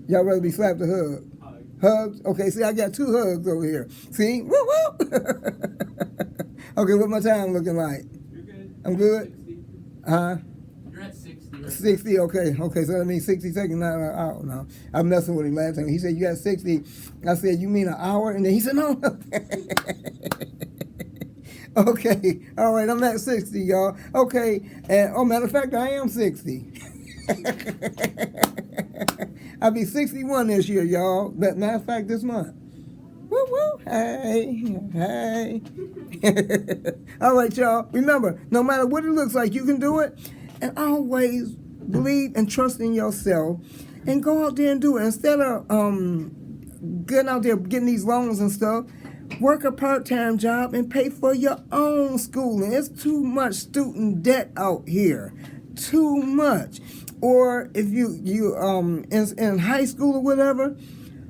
Y'all rather be slapped or hug? Hugs? Okay, see, I got 2 hugs over here. See? Woo, woo! Okay, what my time looking like? You're good. I'm good? 60. Huh? You're at 60 right 60, okay, so that means 60 seconds. No. I'm messing with him last time. He said, you got 60. I said, you mean an hour? And then he said, no. Okay, all right, I'm at 60, y'all. Okay, and matter of fact, I am 60. I'll be 61 this year, y'all. But matter of fact, this month. Woo woo, hey. All right, y'all. Remember, no matter what it looks like, you can do it. And always believe and trust in yourself. And go out there and do it. Instead of getting out there getting these loans and stuff, work a part-time job and pay for your own schooling. It's too much student debt out here. Too much. Or if you in high school or whatever,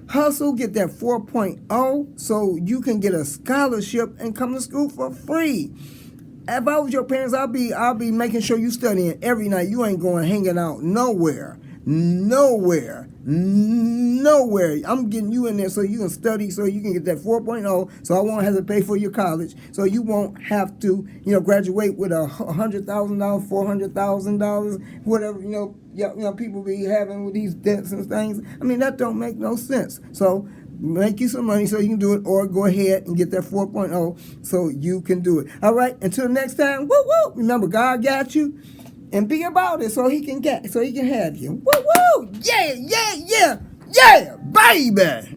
hustle, get that 4.0 so you can get a scholarship and come to school for free. If I was your parents, I'll be making sure you studying every night. You ain't going hanging out nowhere. I'm getting you in there so you can study, so you can get that 4.0, so I won't have to pay for your college, so you won't have to, graduate with $100,000, $400,000, whatever, people be having with these debts and things. I mean, that don't make no sense. So make you some money so you can do it, or go ahead and get that 4.0 so you can do it. All right, until next time, woo woo. Remember, God got you. And be about it so he can have you. Woo woo! Yeah, baby!